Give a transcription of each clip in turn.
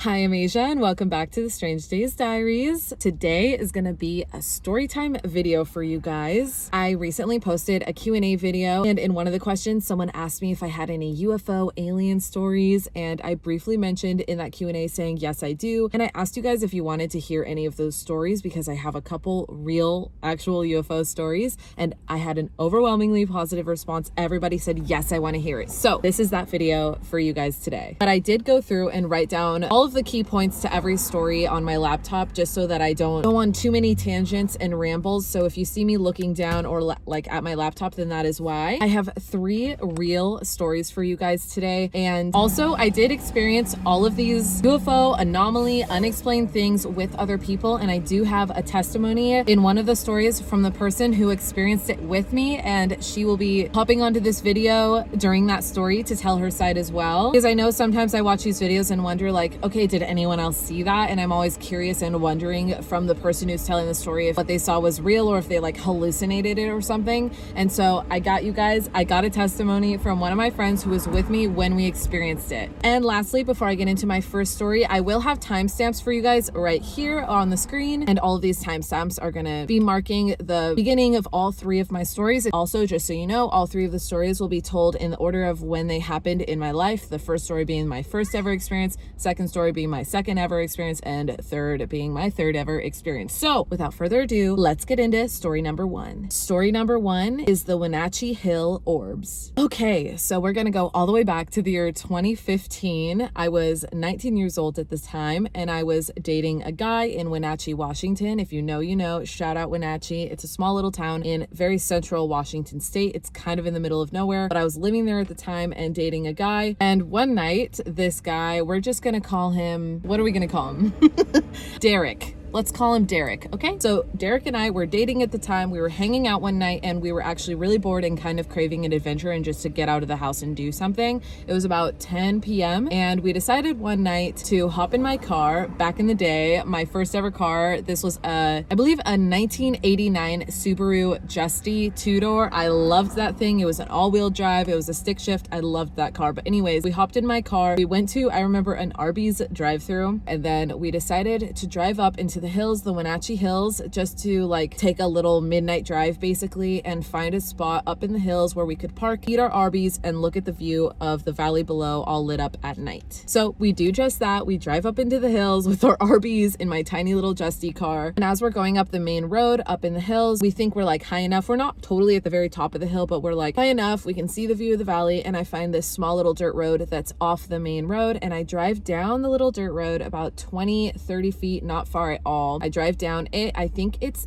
Hi, I'm Asia and welcome back to the Strange Days Diaries. Today is going to be a storytime video for you guys. I recently posted a Q&A video, and in one of the questions, someone asked me if I had any UFO alien stories, and I briefly mentioned in that Q&A saying, yes, I do. And I asked you guys if you wanted to hear any of those stories because I have a couple real, actual UFO stories, and I had an overwhelmingly positive response. Everybody said, yes, I want to hear it. So this is that video for you guys today. But I did go through and write down all of the key points to every story on my laptop just so that I don't go on too many tangents and rambles. So if you see me looking down or like at my laptop, then that is why. I have 3 real stories for you guys today. And also I did experience all of these UFO, anomaly, unexplained things with other people. And I do have a testimony in one of the stories from the person who experienced it with me. And she will be hopping onto this video during that story to tell her side as well. Because I know sometimes I watch these videos and wonder like, okay, did anyone else see that? And I'm always curious and wondering from the person who's telling the story if what they saw was real or if they like hallucinated it or something. And so I got a testimony from one of my friends who was with me when we experienced it. And lastly, before I get into my first story, I will have timestamps for you guys right here on the screen. And all of these timestamps are going to be marking the beginning of all 3 of my stories. Also, just so you know, all 3 of the stories will be told in the order of when they happened in my life. The first story being my first ever experience, second story being my second ever experience, and third being my third ever experience. So without further ado, let's get into story number 1. Story number 1 is the Wenatchee Hill Orbs. Okay, so we're gonna go all the way back to the year 2015. I was 19 years old at this time, and I was dating a guy in Wenatchee, Washington. If you know, you know. Shout out Wenatchee. It's a small little town in very central Washington state. It's kind of in the middle of nowhere, but I was living there at the time and dating a guy. And one night, this guy, we're just gonna call him, what are we gonna call him? Derek. Let's call him Derek, okay? So Derek and I were dating at the time. We were hanging out one night and we were actually really bored and kind of craving an adventure and just to get out of the house and do something. It was about 10 p.m. and we decided one night to hop in my car. Back in the day, my first ever car, this was I believe a 1989 Subaru Justy 2-door. I loved that thing. It was an all-wheel drive. It was a stick shift. I loved that car. But anyways, we hopped in my car. We went to, I remember, an Arby's drive-thru, and then we decided to drive up into the hills, the Wenatchee Hills, just to like take a little midnight drive basically and find a spot up in the hills where we could park, eat our Arby's, and look at the view of the valley below all lit up at night. So we do just that. We drive up into the hills with our Arby's in my tiny little Justy car. And as we're going up the main road up in the hills, we think we're like high enough. We're not totally at the very top of the hill, but we're like high enough. We can see the view of the valley. And I find this small little dirt road that's off the main road. And I drive down the little dirt road about 20-30 feet, not far at all. I drive down it. I think it's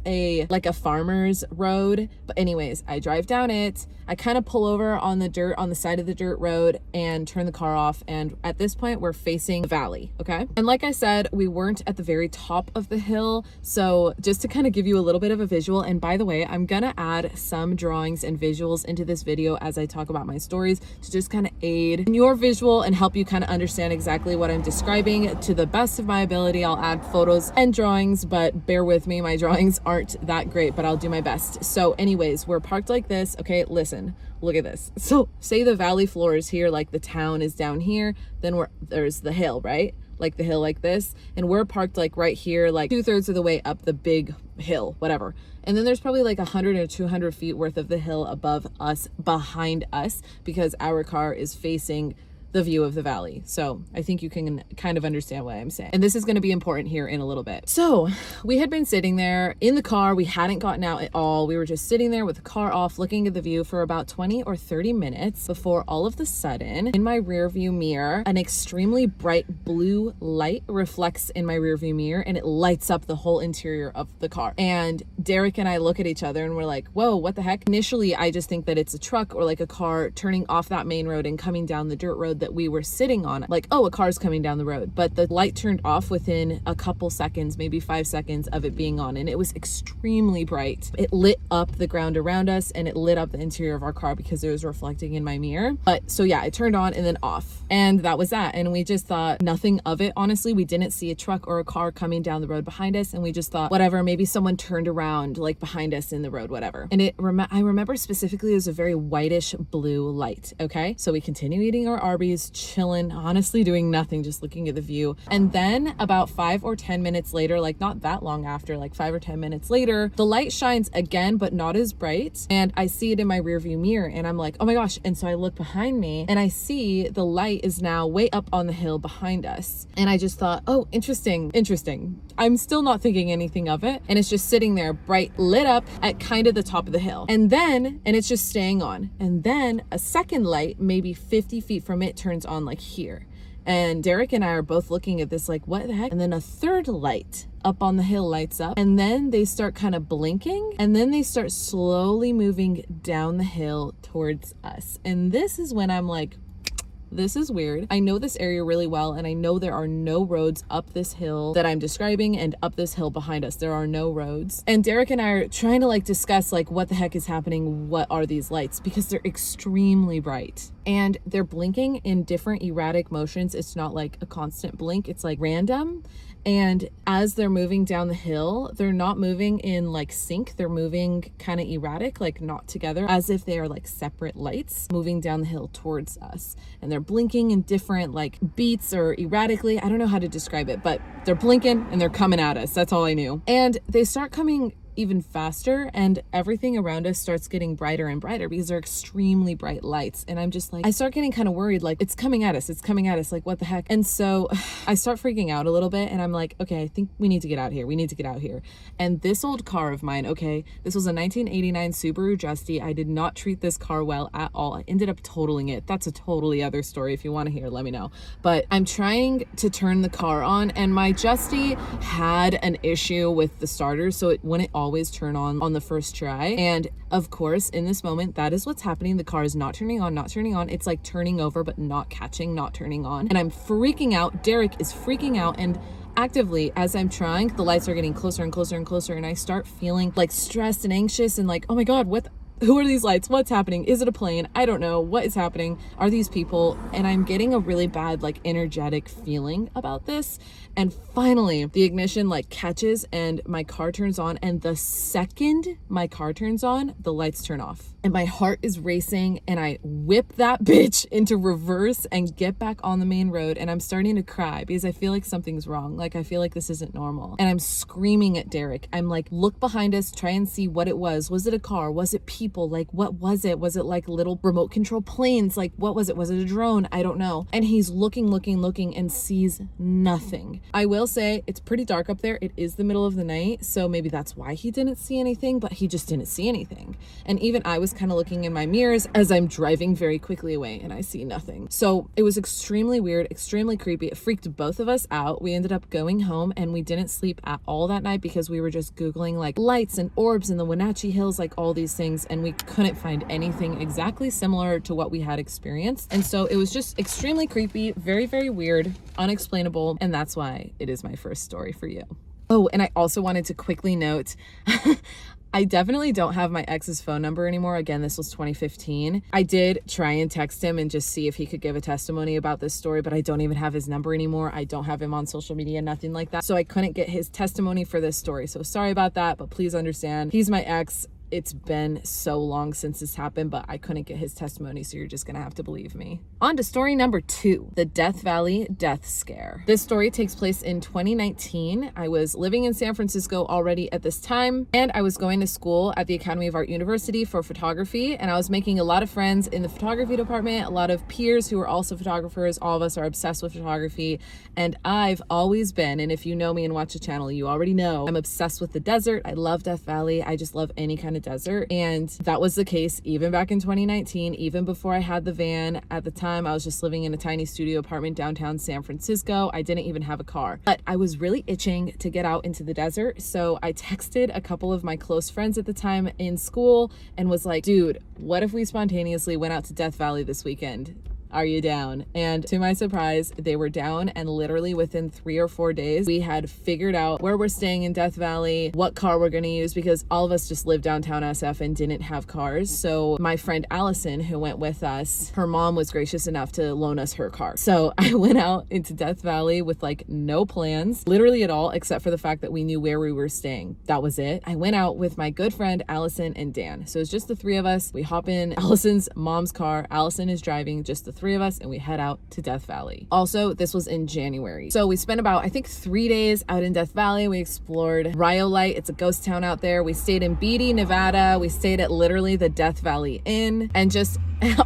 like a farmer's road. But anyways, I drive down it. I kind of pull over on the side of the dirt road and turn the car off. And at this point, we're facing the valley, okay? And like I said, we weren't at the very top of the hill. So just to kind of give you a little bit of a visual, and by the way, I'm gonna add some drawings and visuals into this video as I talk about my stories to just kind of aid in your visual and help you kind of understand exactly what I'm describing to the best of my ability. I'll add photos and drawings, but bear with me, my drawings aren't that great, but I'll do my best. So anyways, we're parked like this. Okay, listen, look at this. So say the valley floor is here, like the town is down here, then there's the hill, right? Like the hill like this, and we're parked like right here, like 2/3 of the way up the big hill, whatever. And then there's probably like 100 or 200 feet worth of the hill above us, behind us, because our car is facing the view of the valley. So I think you can kind of understand what I'm saying. And this is going to be important here in a little bit. So we had been sitting there in the car. We hadn't gotten out at all. We were just sitting there with the car off, looking at the view for about 20 or 30 minutes before all of the sudden, in my rear view mirror, an extremely bright blue light reflects in my rear view mirror and it lights up the whole interior of the car. And Derek and I look at each other and we're like, whoa, what the heck? Initially, I just think that it's a truck or like a car turning off that main road and coming down the dirt road that we were sitting on. Like, oh, a car's coming down the road. But the light turned off within a couple seconds, maybe 5 seconds of it being on, and it was extremely bright. It lit up the ground around us and it lit up the interior of our car because it was reflecting in my mirror. But so yeah, it turned on and then off, and that was that. And we just thought nothing of it. Honestly, we didn't see a truck or a car coming down the road behind us, and we just thought whatever, maybe someone turned around like behind us in the road, whatever. And I remember specifically it was a very whitish blue light. Okay, so we continue eating our Arby's everybody's chilling, honestly doing nothing, just looking at the view. And then about 5 or 10 minutes later, like not that long after, like 5 or 10 minutes later, the light shines again, but not as bright. And I see it in my rearview mirror and I'm like, oh my gosh. And so I look behind me and I see the light is now way up on the hill behind us. And I just thought, oh, interesting. I'm still not thinking anything of it. And it's just sitting there bright, lit up at kind of the top of the hill. And it's just staying on. And then a second light, maybe 50 feet from it, turns on like here. And Derek and I are both looking at this like, what the heck? And then a third light up on the hill lights up. And then they start kind of blinking. And then they start slowly moving down the hill towards us. And this is when I'm like, this is weird. I know this area really well, and I know there are no roads up this hill that I'm describing and up this hill behind us. There are no roads. And Derek and I are trying to like discuss like what the heck is happening? What are these lights? Because they're extremely bright. And they're blinking in different erratic motions. It's not like a constant blink. It's like random. And as they're moving down the hill, they're not moving in like sync. They're moving kind of erratic, like not together, as if they are like separate lights moving down the hill towards us. And they're blinking in different like beats or erratically. I don't know how to describe it, but they're blinking and they're coming at us. That's all I knew. And they start coming even faster, and everything around us starts getting brighter and brighter because they're extremely bright lights. And I'm just like, I start getting kind of worried, like it's coming at us, like what the heck? And so I start freaking out a little bit, and I'm like, okay, I think we need to get out here. And this old car of mine, okay, this was a 1989 Subaru Justy. I did not treat this car well at all. I ended up totaling it. That's a totally other story. If you want to hear, let me know. But I'm trying to turn the car on, and my Justy had an issue with the starter, so it wouldn't always turn on the first try. And of course, in this moment, that is what's happening. The car is not turning on. It's like turning over, but not catching, not turning on. And I'm freaking out. Derek is freaking out. And actively, as I'm trying, the lights are getting closer and closer and closer. And I start feeling like stressed and anxious and like, oh my God, who are these lights? What's happening? Is it a plane? I don't know. What is happening? Are these people? And I'm getting a really bad, like energetic feeling about this. And finally, the ignition like catches and my car turns on. And the second my car turns on, the lights turn off. And my heart is racing, and I whip that bitch into reverse and get back on the main road. And I'm starting to cry because I feel like something's wrong. Like I feel like this isn't normal. And I'm screaming at Derek. I'm like, look behind us, try and see what it was. Was it a car? Was it people? Like, what was it? Was it like little remote control planes? Like, what was it? Was it a drone? I don't know. And he's looking and sees nothing. I will say it's pretty dark up there. It is the middle of the night, so maybe that's why he didn't see anything, but he just didn't see anything. And even I was kind of looking in my mirrors as I'm driving very quickly away, and I see nothing. So it was extremely weird, extremely creepy. It freaked both of us out. We ended up going home, and we didn't sleep at all that night because we were just Googling like lights and orbs in the Wenatchee Hills, like all these things, and we couldn't find anything exactly similar to what we had experienced. And so it was just extremely creepy, very, very weird, unexplainable, and that's why it is my first story for you. Oh, and I also wanted to quickly note, I definitely don't have my ex's phone number anymore. Again, this was 2015. I did try and text him and just see if he could give a testimony about this story, but I don't even have his number anymore. I don't have him on social media, nothing like that. So I couldn't get his testimony for this story. So sorry about that, but please understand, he's my ex. It's been so long since this happened, but I couldn't get his testimony, so you're just gonna have to believe me. On to story number 2, the Death Valley death scare. This story takes place in 2019. I was living in San Francisco already at this time, and I was going to school at the Academy of Art University for photography, and I was making a lot of friends in the photography department, a lot of peers who are also photographers. All of us are obsessed with photography, and I've always been, and if you know me and watch the channel, you already know, I'm obsessed with the desert. I love Death Valley. I just love any kind of desert. And that was the case even back in 2019, even before I had the van. At the time, I was just living in a tiny studio apartment downtown San Francisco. I didn't even have a car, but I was really itching to get out into the desert. So I texted a couple of my close friends at the time in school and was like, dude, what if we spontaneously went out to Death Valley this weekend? Are you down? And to my surprise, they were down, and literally within 3 or 4 days, we had figured out where we're staying in Death Valley, what car we're gonna use, because all of us just lived downtown SF and didn't have cars. So my friend Allison, who went with us, her mom was gracious enough to loan us her car. So I went out into Death Valley with like no plans, literally at all, except for the fact that we knew where we were staying. That was it. I went out with my good friend Allison and Dan. So it's just the 3 of us. We hop in Allison's mom's car. Allison is driving, just the three of us and we head out to Death Valley. Also, this was in January. So we spent about, I think, 3 days out in Death Valley. We explored Rhyolite. It's a ghost town out there. We stayed in Beatty, Nevada. We stayed at literally the Death Valley Inn and just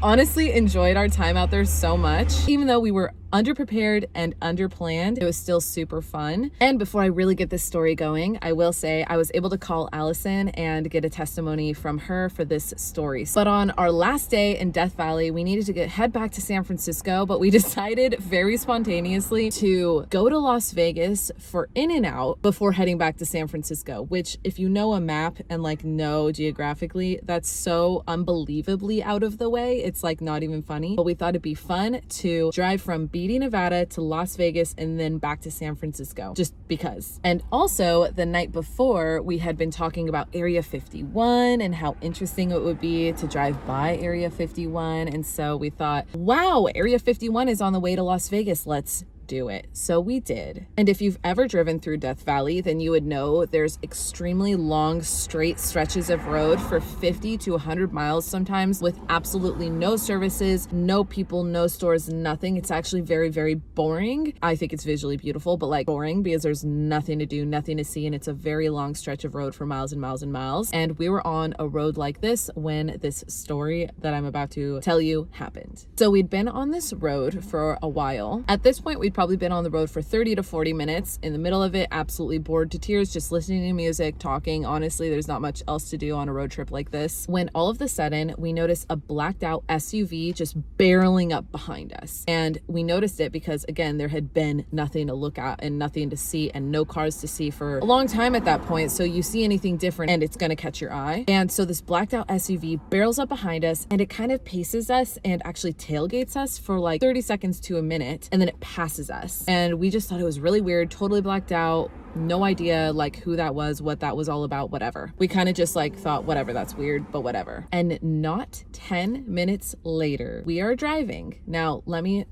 honestly enjoyed our time out there so much. Even though we were underprepared and underplanned, it was still super fun. And before I really get this story going, I will say I was able to call Allison and get a testimony from her for this story. But on our last day in Death Valley, we needed to head back to San Francisco, but we decided very spontaneously to go to Las Vegas for In-N-Out before heading back to San Francisco, which if you know a map and like know geographically, that's so unbelievably out of the way. It's like not even funny, but we thought it'd be fun to drive from Beatty, Nevada to Las Vegas and then back to San Francisco just because. And also the night before we had been talking about Area 51 and how interesting it would be to drive by Area 51. And so we thought, wow, Area 51 is on the way to Las Vegas. Let's do it. So we did. And if you've ever driven through Death Valley, then you would know there's extremely long straight stretches of road for 50 to 100 miles sometimes with absolutely no services, no people, no stores, nothing. It's actually very, very boring. I think it's visually beautiful, but like boring because there's nothing to do, nothing to see, and it's a very long stretch of road for miles and miles and miles. And we were on a road like this when this story that I'm about to tell you happened. So we'd been on this road for a while. At this point, we'd probably been on the road for 30 to 40 minutes. In the middle of it, absolutely bored to tears, just listening to music, talking. Honestly, there's not much else to do on a road trip like this, when all of a sudden we noticed a blacked out SUV just barreling up behind us. And we noticed it because, again, there had been nothing to look at and nothing to see and no cars to see for a long time at that point. So you see anything different and it's going to catch your eye. And so this blacked out SUV barrels up behind us and it kind of paces us and actually tailgates us for like 30 seconds to a minute, and then it passes us. And we just thought it was really weird, totally blacked out, no idea like who that was, what that was all about, whatever. We kind of just like thought, whatever, that's weird, but whatever. And not 10 minutes later, we are driving. Now, let me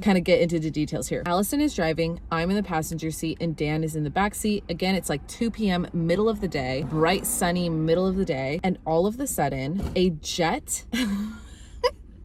kind of get into the details here. Allison is driving, I'm in the passenger seat, and Dan is in the back seat. Again, it's like 2 p.m., middle of the day, bright, sunny, middle of the day. And all of a sudden, a jet...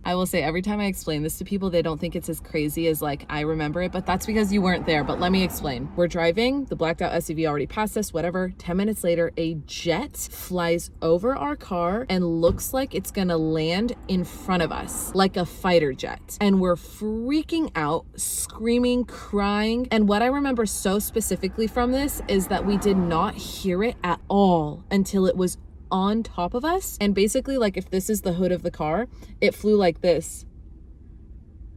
I will say every time I explain this to people, they don't think it's as crazy as like I remember it, but that's because you weren't there. But let me explain. We're driving, the blacked out SUV already passed us, whatever. 10 minutes later, a jet flies over our car and looks like it's gonna land in front of us, like a fighter jet. And we're freaking out, screaming, crying. And what I remember so specifically from this is that we did not hear it at all until it was on top of us. And basically, like, if this is the hood of the car, it flew like this.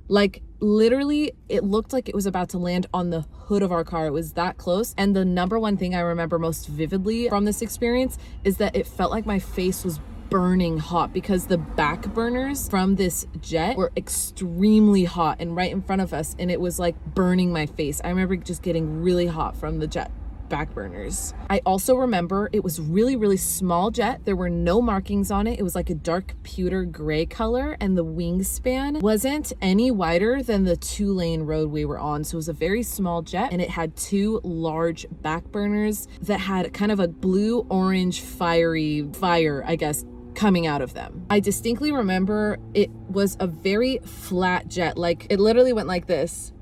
Like, literally, it looked like it was about to land on the hood of our car. It was that close. And the number one thing I remember most vividly from this experience is that it felt like my face was burning hot because the back burners from this jet were extremely hot and right in front of us, and it was like burning my face. I remember just getting really hot from the jet back burners. I also remember it was really, really small jet. There were no markings on it. It was like a dark pewter gray color, and the wingspan wasn't any wider than the 2-lane road we were on. So it was a very small jet, and it had 2 large back burners that had kind of a blue-orange fire, I guess, coming out of them. I distinctly remember it was a very flat jet. Like, it literally went like this.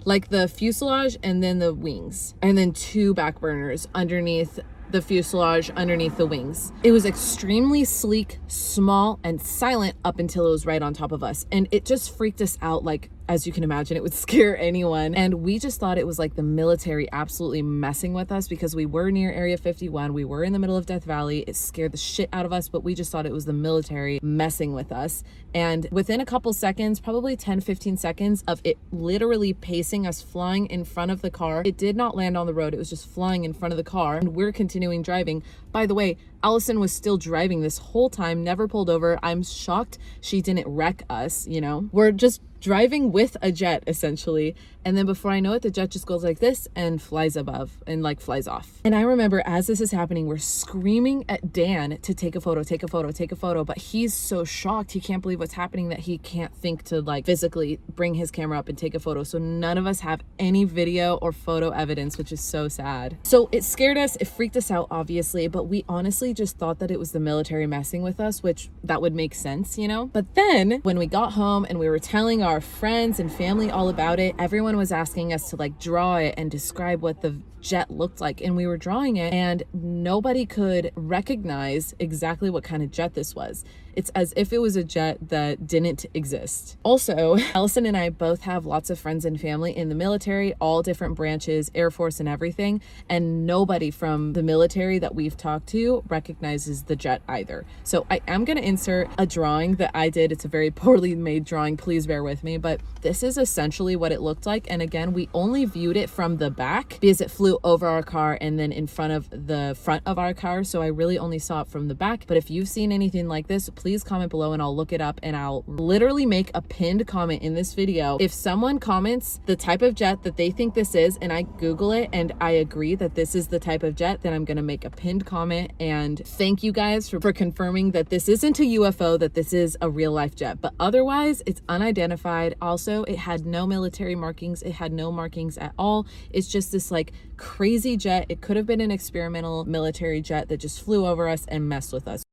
Like the fuselage and then the wings, and then 2 back burners underneath the fuselage, underneath the wings. It was extremely sleek, small, and silent up until it was right on top of us. And it just freaked us out. Like, as you can imagine, it would scare anyone. And we just thought it was like the military absolutely messing with us because we were near Area 51. We were in the middle of Death Valley. It scared the shit out of us, but we just thought it was the military messing with us. And within a couple seconds, probably 10, 15 seconds of it literally pacing us, flying in front of the car, it did not land on the road. It was just flying in front of the car, and we're continuing driving. By the way, Allison was still driving this whole time, never pulled over. I'm shocked she didn't wreck us, you know? We're just driving with a jet essentially. And then before I know it, the jet just goes like this and flies above and like flies off. And I remember as this is happening, we're screaming at Dan to take a photo, take a photo, take a photo. But he's so shocked. He can't believe what's happening that he can't think to like physically bring his camera up and take a photo. So none of us have any video or photo evidence, which is so sad. So it scared us. It freaked us out, obviously. But we honestly just thought that it was the military messing with us, which that would make sense, you know? But then when we got home and we were telling our friends and family all about it, everyone was asking us to like draw it and describe what the jet looked like, and we were drawing it and nobody could recognize exactly what kind of jet this was. It's as if it was a jet that didn't exist. Also, Allison and I both have lots of friends and family in the military, all different branches, Air Force and everything, and nobody from the military that we've talked to recognizes the jet either. So I am going to insert a drawing that I did. It's a very poorly made drawing, please bear with me, but this is essentially what it looked like. And again, we only viewed it from the back because it flew over our car and then in front of our car, so I really only saw it from the back. But if you've seen anything like this, please comment below and I'll look it up, and I'll literally make a pinned comment in this video. If someone comments the type of jet that they think this is and I Google it and I agree that this is the type of jet, then I'm gonna make a pinned comment and thank you guys for confirming that this isn't a UFO, that this is a real life jet. But otherwise it's unidentified. Also, it had no military markings, it had no markings at all. It's just this like crazy jet. It could have been an experimental military jet that just flew over us and messed with us.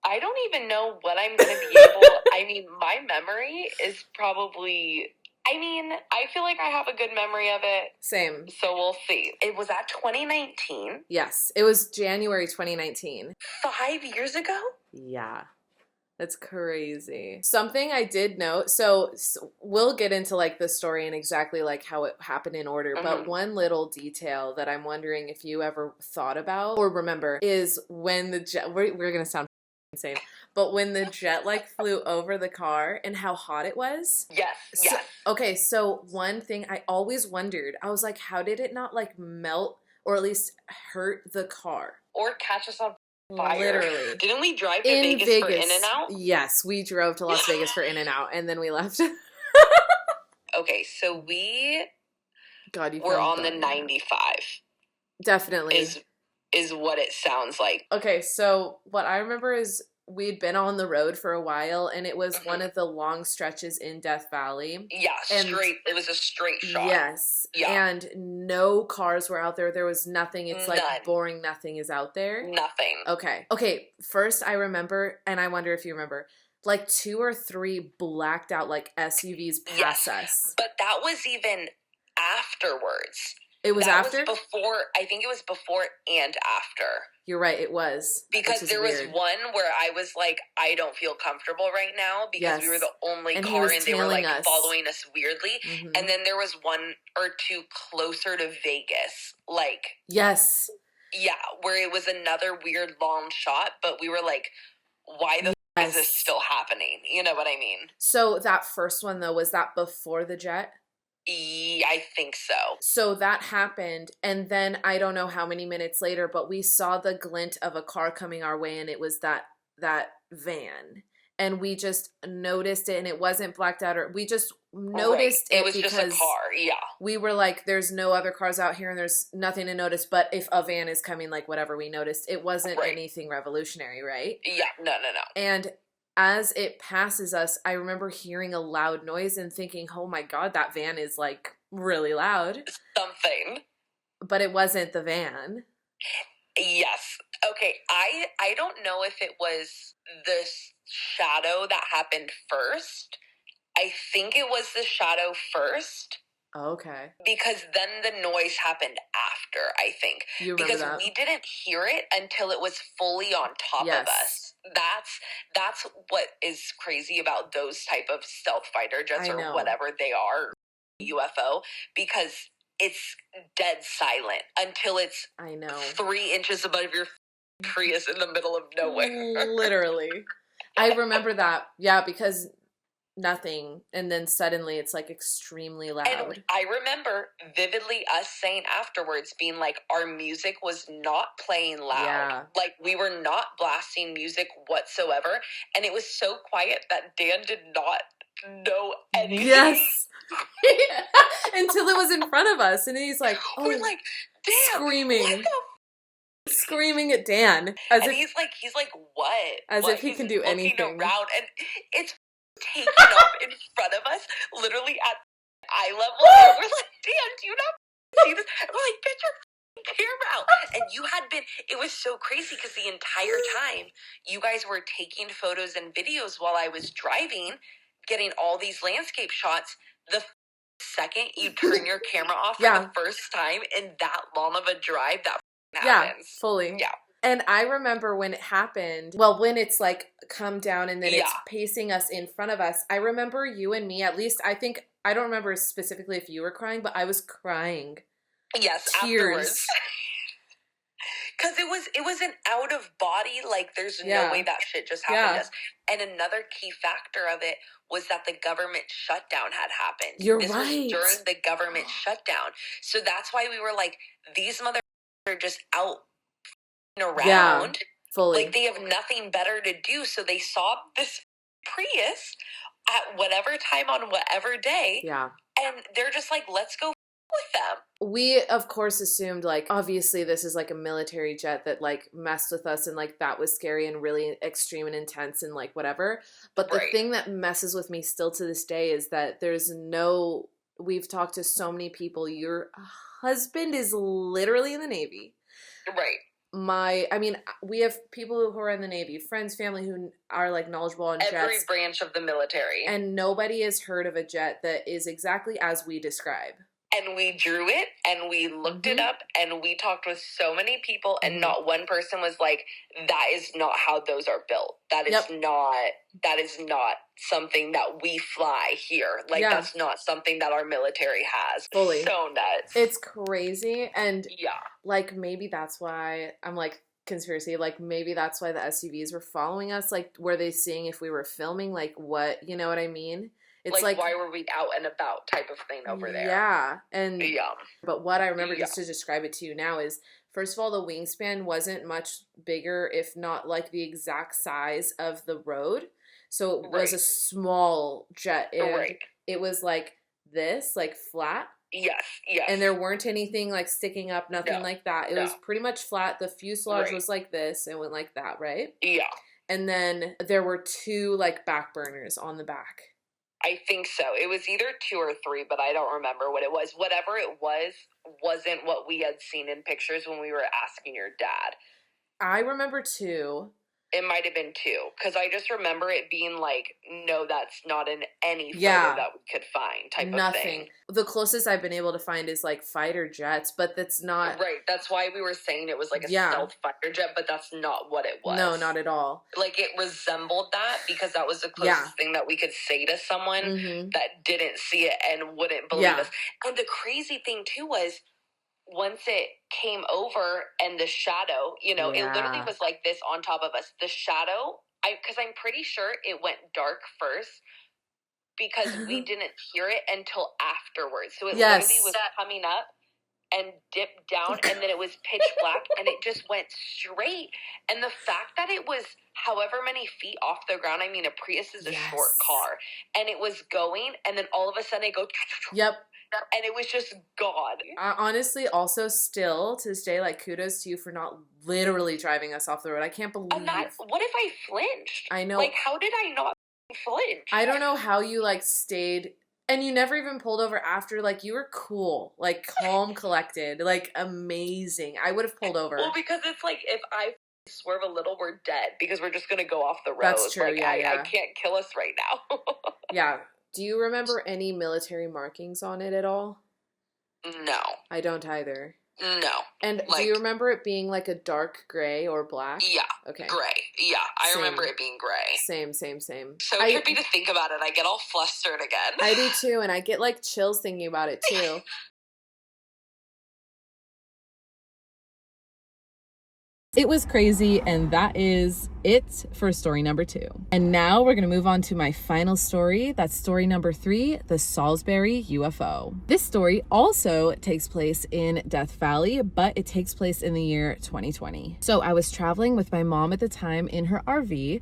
I don't even know what I'm going to be able... I mean, my memory is probably... I feel like I have a good memory of it. Same. So we'll see. It was at 2019. Yes, it was January 2019. 5 years ago? Yeah. That's crazy. Something I did note, so we'll get into like the story and exactly like how it happened in order, but one little detail that I'm wondering if you ever thought about or remember is when the jet, we're going to sound insane, but when the jet like flew over the car and how hot it was. Yes, yes. Okay, so one thing I always wondered, I was like, how did it not like melt or at least hurt the car? Or catch us on fire. Literally. Didn't we drive to Vegas for In-N-Out? Yes, we drove to Las Vegas for In-N-Out and then we left. Okay, so we God, were on the 95. Definitely. Is what it sounds like. Okay, so what I remember is we'd been on the road for a while and it was one of the long stretches in Death Valley. Yeah, straight. It was a straight shot. Yes. Yeah. And no cars were out there. There was nothing. It's like boring. Nothing is out there. Nothing. Okay. Okay. First I remember, and I wonder if you remember, like 2 or 3 blacked out like SUVs pass us. But that was even afterwards. It was after? Before, I think it was before and after. You're right, it was. Because there was one where I was like, I don't feel comfortable right now because we were the only car and they were like following us weirdly. And then there was 1 or 2 closer to Vegas. Like. Yes. Yeah, where it was another weird long shot, but we were like, why the f is this still happening? You know what I mean? So that first one though, was that before the jet? Yeah, I think so. So that happened, and then I don't know how many minutes later, but we saw the glint of a car coming our way, and it was that van. And we just noticed it, and it wasn't blacked out, or we just noticed it was because just a car, yeah. We were like, there's no other cars out here, and there's nothing to notice, but if a van is coming, like whatever we noticed, it wasn't anything revolutionary, right? Yeah, no. And as it passes us, I remember hearing a loud noise and thinking, oh my God, that van is like really loud. Something. But it wasn't the van. Yes. Okay, I don't know if it was the shadow that happened first. I think it was the shadow first. Okay. Because then the noise happened after, I think. You remember because that? We didn't hear it until it was fully on top of us. That's what is crazy about those type of stealth fighter jets or whatever they are, UFO, because it's dead silent until it's 3 inches above your Prius in the middle of nowhere. Literally. I remember that. Yeah, because nothing, and then suddenly it's like extremely loud. And I remember vividly us saying afterwards, being like, our music was not playing loud. Yeah. Like, we were not blasting music whatsoever, and it was so quiet that Dan did not know anything. Yes. Until it was in front of us, and he's like, oh, we're like, Dan, screaming. Screaming at Dan. And he's like, what? As what? if he he's can do anything. Around, and it's taken off in front of us, literally at eye level. And we're like, Dan, do you not see this? And we're like, get your camera out. And you had been, it was so crazy because the entire time you guys were taking photos and videos while I was driving, getting all these landscape shots. The second you turn your camera off for the first time in that long of a drive, that happens. Yeah, fully. Yeah. And I remember when it happened, well, when it's like come down and then it's pacing us in front of us, I remember you and me, at least I don't remember specifically if you were crying, but I was crying. Yes, tears. Afterwards. Because it was an out of body, like there's no way that shit just happened to us. And another key factor of it was that the government shutdown had happened. This was during the government shutdown. So that's why we were like, these mother are just out around. Yeah, fully. Like they have nothing better to do. So they saw this Prius at whatever time on whatever day. Yeah. And they're just like, let's go with them. We, of course, assumed, like, obviously this is, like, a military jet that, like, messed with us and, like, that was scary and really extreme and intense and, like, whatever. But the thing that messes with me still to this day is that we've talked to so many people. Your husband is literally in the Navy. Right. We have people who are in the Navy, friends, family who are, like, knowledgeable on jets. Every branch of the military. And nobody has heard of a jet that is exactly as we describe. And we drew it, and we looked it up, and we talked with so many people, and not one person was like, that is not how those are built. That is not something that we fly here. Like, that's not something that our military has. Fully. So nuts. It's crazy, and, like, maybe that's why, I'm like, conspiracy, like, maybe that's why the SUVs were following us. Like, were they seeing if we were filming? Like, what, you know what I mean? It's like, why were we out and about type of thing over there? Yeah. And but what I remember, just to describe it to you now, is first of all, the wingspan wasn't much bigger, if not like the exact size of the road. So it was a small jet. It was like this, like flat. Yes. And there weren't anything like sticking up, nothing like that. It was pretty much flat. The fuselage was like this and went like that, right? Yeah. And then there were two like back burners on the back. I think so. It was either 2 or 3, but I don't remember what it was. Whatever it was, wasn't what we had seen in pictures when we were asking your dad. I remember 2. It might have been 2, because I just remember it being like, no, that's not in any photo that we could find type of thing. The closest I've been able to find is like fighter jets, but that's not... Right, that's why we were saying it was like a stealth fighter jet, but that's not what it was. No, not at all. Like, it resembled that, because that was the closest thing that we could say to someone that didn't see it and wouldn't believe us. And the crazy thing, too, was... once it came over and the shadow, it literally was like this on top of us. The shadow, because I'm pretty sure it went dark first because we didn't hear it until afterwards. So it literally was coming up and dipped down, and then it was pitch black, and it just went straight. And the fact that it was however many feet off the ground, I mean, a Prius is a short car, and it was going, and then all of a sudden it goes... Yep. And it was just gone. Honestly, also still to this day, like, kudos to you for not literally driving us off the road. I can't believe. What if I flinched? I know. Like, how did I not flinch? I don't know how you, like, stayed. And you never even pulled over after. Like, you were cool. Like, calm, collected. Like, amazing. I would have pulled over. Well, because it's like, if I swerve a little, we're dead. Because we're just going to go off the road. That's true, like, I can't kill us right now. Yeah. Do you remember any military markings on it at all? No. I don't either. No. And do you remember it being like a dark gray or black? Yeah. Okay. Gray. Yeah. I remember it being gray. Same. So trippy to think about it. I get all flustered again. I do too, and I get like chills thinking about it too. It was crazy, and that is it for story number 2. And now we're gonna move on to my final story. That's story number 3, the Salisbury UFO. This story also takes place in Death Valley, but it takes place in the year 2020. So I was traveling with my mom at the time in her RV.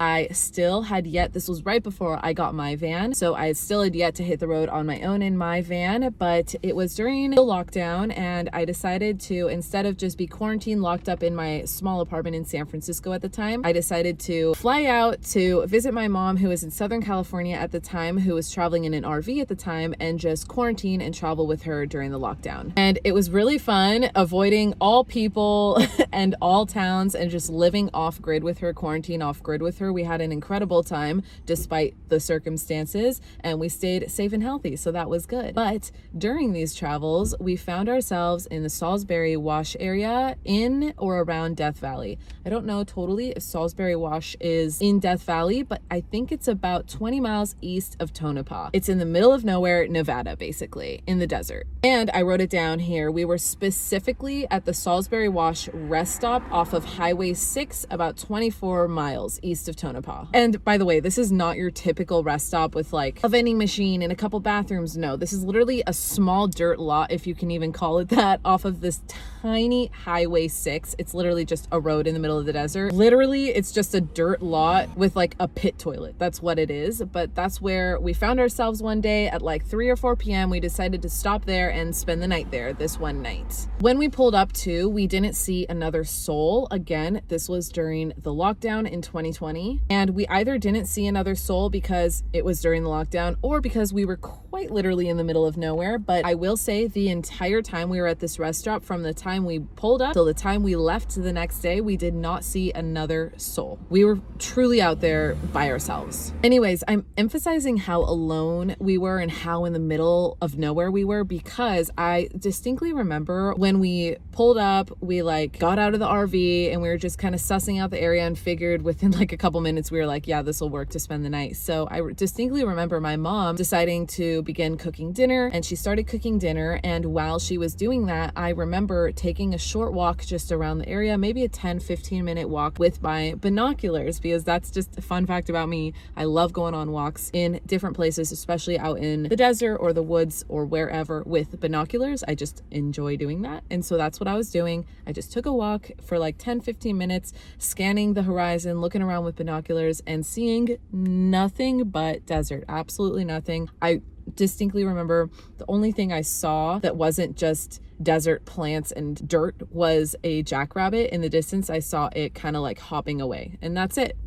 This was right before I got my van, so I still had yet to hit the road on my own in my van, but it was during the lockdown, and I decided to, instead of just be quarantined locked up in my small apartment in San Francisco at the time, I decided to fly out to visit my mom, who was in Southern California at the time, who was traveling in an RV at the time, and just quarantine and travel with her during the lockdown. And it was really fun, avoiding all people and all towns and just living off grid with her, quarantine off grid with her. We had an incredible time despite the circumstances, and we stayed safe and healthy, so that was good. But during these travels, we found ourselves in the Salisbury Wash area in or around Death Valley. I don't know totally if Salisbury Wash is in Death Valley, but I think it's about 20 miles east of Tonopah. It's in the middle of nowhere, Nevada, basically, in the desert. And I wrote it down here. We were specifically at the Salisbury Wash rest stop off of Highway 6, about 24 miles east of Tonopah. And by the way, this is not your typical rest stop with like a vending machine and a couple bathrooms. No, this is literally a small dirt lot, if you can even call it that, off of this tiny Highway 6. It's literally just a road in the middle of the desert. Literally, it's just a dirt lot with like a pit toilet. That's what it is. But that's where we found ourselves one day at like 3 or 4 p.m. We decided to stop there and spend the night there this one night. When we pulled up to, we didn't see another soul. Again, this was during the lockdown in 2020. And we either didn't see another soul because it was during the lockdown or because we were quite literally in the middle of nowhere. But I will say the entire time we were at this rest stop, from the time we pulled up till the time we left the next day, we did not see another soul. We were truly out there by ourselves. Anyways, I'm emphasizing how alone we were and how in the middle of nowhere we were, because I distinctly remember when we pulled up, we like got out of the RV and we were just kind of sussing out the area and figured within like a couple minutes we were like, yeah, this will work to spend the night. So I distinctly remember my mom deciding to begin cooking dinner, and she started cooking dinner, and while she was doing that, I remember taking a short walk just around the area, maybe a 10-15 minute walk with my binoculars, because that's just a fun fact about me. I love going on walks in different places, especially out in the desert or the woods or wherever with binoculars. I just enjoy doing that. And so that's what I was doing. I just took a walk for like 10-15 minutes, scanning the horizon, looking around with binoculars and seeing nothing but desert. Absolutely nothing. I distinctly remember the only thing I saw that wasn't just desert plants and dirt was a jackrabbit. In the distance, I saw it kind of like hopping away, and that's it.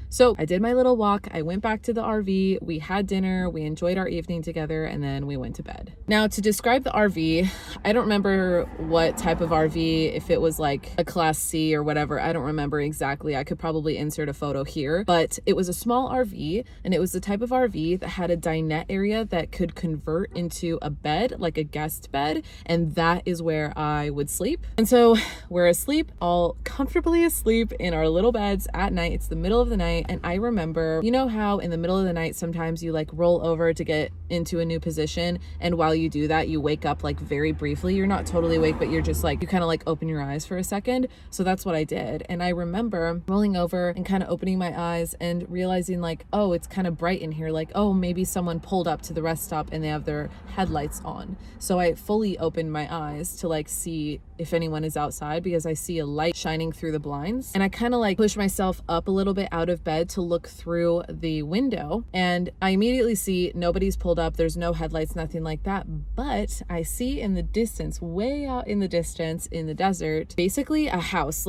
So I did my little walk. I went back to the RV. We had dinner. We enjoyed our evening together, and then we went to bed. Now, to describe the RV, I don't remember what type of RV, if it was like a Class C or whatever. I don't remember exactly. I could probably insert a photo here, but it was a small RV, and it was the type of RV that had a dinette area that could convert into a bed, like a guest bed, and that is where I would sleep. And so we're asleep, all comfortably asleep in our little beds at night. It's the middle of the night. And I remember, you know how in the middle of the night, sometimes you like roll over to get into a new position. And while you do that, you wake up like very briefly. You're not totally awake, but you're just like, you kind of like open your eyes for a second. So that's what I did. And I remember rolling over and kind of opening my eyes and realizing like, oh, it's kind of bright in here. Like, oh, maybe someone pulled up to the rest stop and they have their headlights on. So I fully opened my eyes to like see if anyone is outside, because I see a light shining through the blinds. And I kind of like push myself up a little bit out of bed to look through the window, and I immediately see nobody's pulled up. There's no headlights, nothing like that. But I see in the distance, way out in the distance in the desert, basically a house.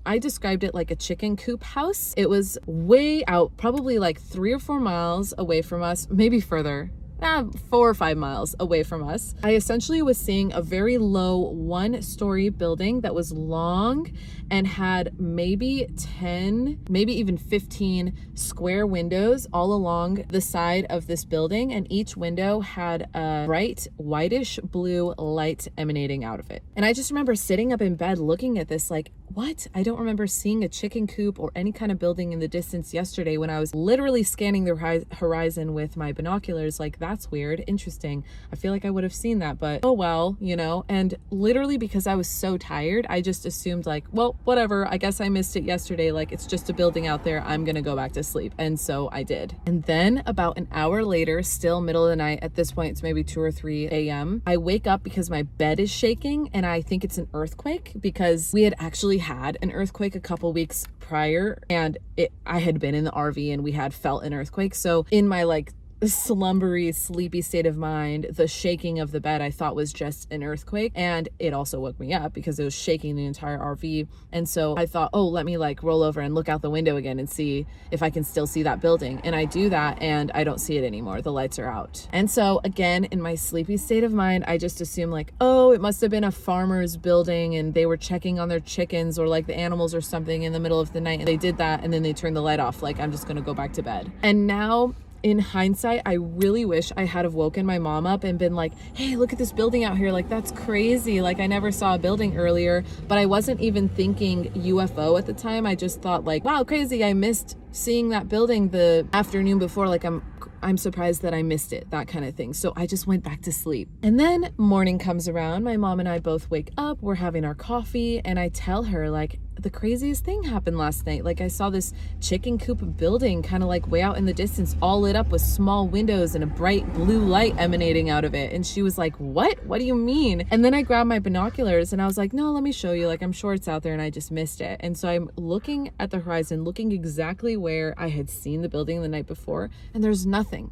I described it like a chicken coop house. It was way out, probably like 3 or 4 miles away from us, maybe further. 4 or 5 miles away from us. I essentially was seeing a very low 1-story building that was long and had maybe 10, maybe even 15 square windows all along the side of this building. And each window had a bright whitish blue light emanating out of it. And I just remember sitting up in bed looking at this like, what? I don't remember seeing a chicken coop or any kind of building in the distance yesterday when I was literally scanning the horizon with my binoculars. Like, that's weird. Interesting. I feel like I would have seen that, but oh well, you know. And literally because I was so tired, I just assumed like, well, whatever, I guess I missed it yesterday. Like, it's just a building out there. I'm gonna go back to sleep. And so I did. And then about an hour later, still middle of the night, at this point it's maybe 2 or 3 a.m., I wake up because my bed is shaking, and I think it's an earthquake because we had actually had an earthquake a couple weeks prior, and I had been in the RV and we had felt an earthquake. So in my like slumbery, sleepy state of mind, the shaking of the bed I thought was just an earthquake, and it also woke me up because it was shaking the entire RV. And so I thought, oh, let me like roll over and look out the window again and see if I can still see that building. And I do that and I don't see it anymore. The lights are out. And so again, in my sleepy state of mind, I just assume like, oh, it must have been a farmer's building and they were checking on their chickens or like the animals or something in the middle of the night, and they did that and then they turned the light off. Like, I'm just gonna go back to bed. And now in hindsight, I really wish I had have woken my mom up and been like, hey, look at this building out here. Like, that's crazy. Like, I never saw a building earlier, but I wasn't even thinking UFO at the time. I just thought like, wow, crazy. I missed seeing that building the afternoon before. Like, I'm surprised that I missed it, that kind of thing. So I just went back to sleep. And then morning comes around. My mom and I both wake up. We're having our coffee, and I tell her like, the craziest thing happened last night. Like, I saw this chicken coop building kind of like way out in the distance, all lit up with small windows and a bright blue light emanating out of it. And she was like, what do you mean? And then I grabbed my binoculars and I was like, no, let me show you. Like, I'm sure it's out there and I just missed it. And so I'm looking at the horizon, looking exactly where I had seen the building the night before, and there's nothing,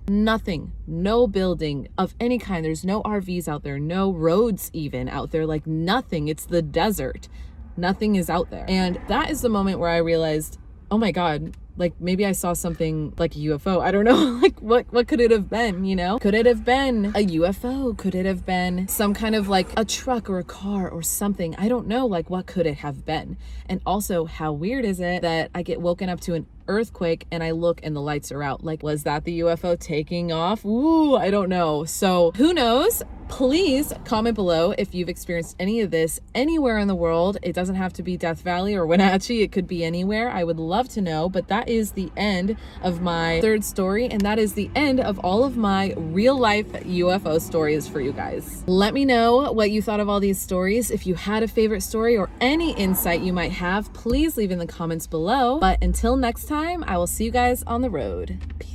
no building of any kind. There's no RVs out there, no roads even out there, like nothing. It's the desert. Nothing is out there. And that is the moment where I realized, oh my God, like maybe I saw something like a UFO. I don't know, like what could it have been, you know? Could it have been a UFO? Could it have been some kind of like a truck or a car or something? I don't know, like what could it have been? And also, how weird is it that I get woken up to an earthquake and I look and the lights are out? Like, was that the UFO taking off? Ooh, I don't know. So who knows? Please comment below if you've experienced any of this anywhere in the world. It doesn't have to be Death Valley or Wenatchee. It could be anywhere. I would love to know. But that is the end of my third story, and that is the end of all of my real life UFO stories for you guys. Let me know what you thought of all these stories. If you had a favorite story or any insight you might have, please leave in the comments below. But until next time, I will see you guys on the road. Peace.